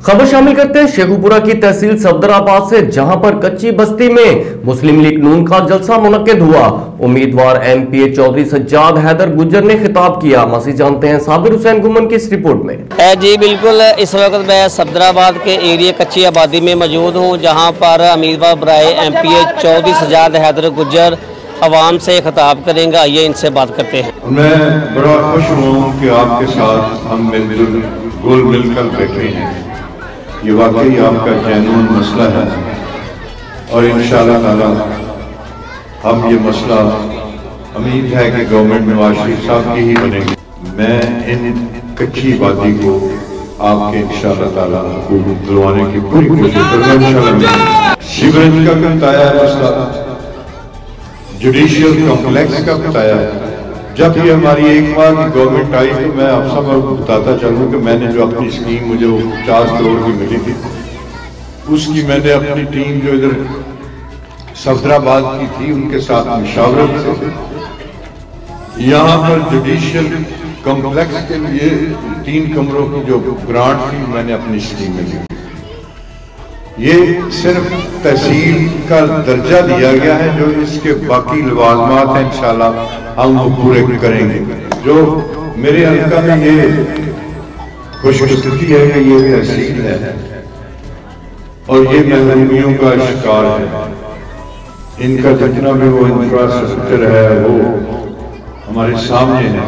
खबर शामिल करते हैं शेखुपुरा की तहसील सफदराबाद से, जहां पर कच्ची बस्ती में मुस्लिम लीग नून का जलसा मुनक्किद हुआ। उम्मीदवार एमपीए चौधरी सज्जाद हैदर गुज्जर ने खिताब किया। मज़ीद जानते हैं साबिर हुसैन गुमन की इस रिपोर्ट में। जी बिल्कुल, इस वक्त मैं सफदराबाद के एरिया कच्ची आबादी में मौजूद हूँ, जहाँ पर उम्मीदवार बराए एमपीए चौधरी सज्जाद हैदर गुज्जर अवाम से खिताब करेंगे। आइए इनसे बात करते हैं। मैं बड़ा खुश हूँ कि आपके साथ हम मिलजुल मिलकर बैठे हैं। ये वाकई आपका जेन्युइन मसला है और इंशाअल्लाह ताला हम ये मसला उम्मीद है कि गवर्नमेंट नवाज शरीफ साहब की ही बनेगी। मैं इन कच्ची आबादी को आपके इंशाअल्लाह ताला दिलवाने की पूरी कोशिश करूंगा इंशाअल्लाह। सीवरेज का बताया मसला, जुडिशियल कॉम्प्लेक्स का बताया। जब ये हमारी एक बार की गवर्नमेंट आई तो मैं आप सब बताता चलूँ कि मैंने जो अपनी स्कीम मुझे 50 करोड़ की मिली थी, उसकी मैंने अपनी टीम जो इधर सफदराबाद की थी उनके साथ मुशावरत से यहाँ पर जुडिशियल कॉम्प्लेक्स के लिए 3 कमरों की जो ग्रांट थी मैंने अपनी स्कीम में ली। ये सिर्फ तहसील का दर्जा दिया गया है, जो इसके बाकी लवाजमात हैं इंशाल्लाह हम वो पूरे करेंगे। जो मेरे हल्का में ये खुशकिस्मती है कि ये तहसील है और ये महरूमियों का शिकार है। इनका जितना भी वो इंफ्रास्ट्रक्चर है वो हमारे सामने है।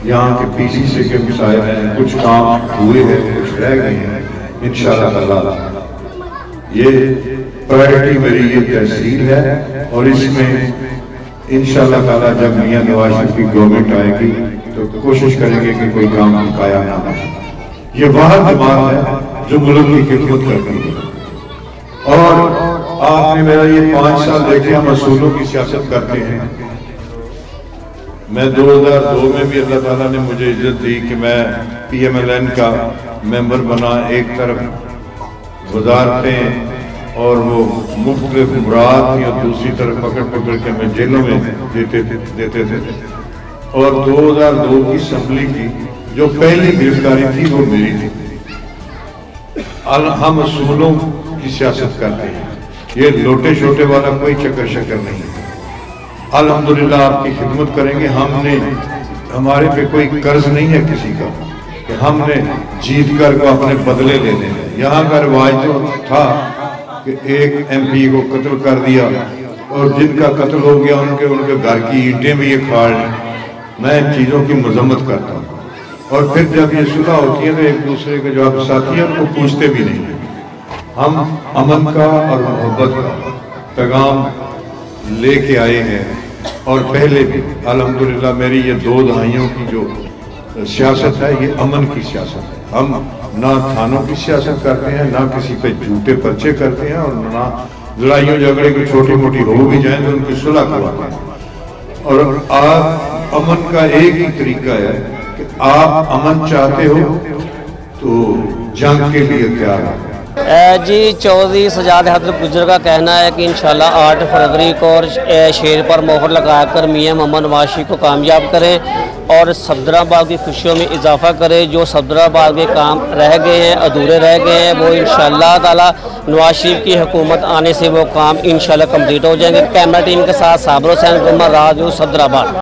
यहाँ के पीसीसी के मसाइल हैं, कुछ काम हुए हैं, कुछ रह गए हैं। इंशाअल्लाह ताला ये प्रायोरिटी मेरी ये तहसील है और इसमें इंशाअल्लाह ताला जब मियां नवाज शरीफ की गवर्नमेंट आएगी तो कोशिश करेंगे कि कोई काम काया ना हो। ये वह जमात है जो मुल्क की खिदमत करती है और आपने मेरा ये 5 साल देखे हम असूलों की सियासत करते हैं। मैं 2002 में भी अल्लाह ताला ने मुझे इज्जत दी कि मैं PMLN का मेंबर बना। एक तरफ वजारतें और वो मुख्तलिफ मुराद थी और दूसरी तरफ पकड़ के मैं जेलों में देते थे। और 2002 की असम्बली की जो पहली गिरफ्तारी थी वो मेरी थी। हम असूलों की सियासत करते हैं, ये लोटे छोटे वाला कोई चक्कर शक्कर नहीं है। अल्हम्दुलिल्लाह आपकी खिदमत करेंगे। हमने हमारे पे कोई कर्ज नहीं है किसी का कि हमने जीत कर को अपने बदले लेने हैं। यहाँ का रिवाज तो था कि एक MP को कत्ल कर दिया और जिनका कत्ल हो गया उनके घर की ईंटें भी ये खाड़ ली। मैं इन चीज़ों की मजम्मत करता हूँ और फिर जब ये सुलह होती है तो एक दूसरे के जो आप साथी हैं उनको पूछते भी नहीं। हम अमन का और मोहब्बत का पैगाम लेके आए हैं और पहले भी अल्हम्दुलिल्लाह मेरी ये 2 दहाइयों की जो सियासत है ये अमन की सियासत है। हम ना थानों की सियासत करते हैं, ना किसी पे झूठे पर्चे करते हैं और ना लड़ाइयों झगड़े की छोटी मोटी हो भी जाए तो उनकी सुलह करवाते हैं। और आप अमन का एक ही तरीका है कि आप अमन चाहते हो तो जंग के लिए तैयार है। जी चौधरी सज्जाद हैदर गुज्जर का कहना है कि इंशाल्लाह 8 फरवरी को शेर पर मोहर लगाकर मियां मोहम्मद नवाज शरीफ को कामयाब करें और सफदराबाद की खुशियों में इजाफा करें। जो सफदराबाद के काम रह गए हैं, अधूरे रह गए हैं, वो इंशाल्लाह ताला नवाज शरीफ की हुकूमत आने से वो काम इंशाल्लाह कंप्लीट हो जाएंगे। कैमरा टीम के साथ साबिर हुसैन गुमन, राज न्यूज़, सफदराबाद।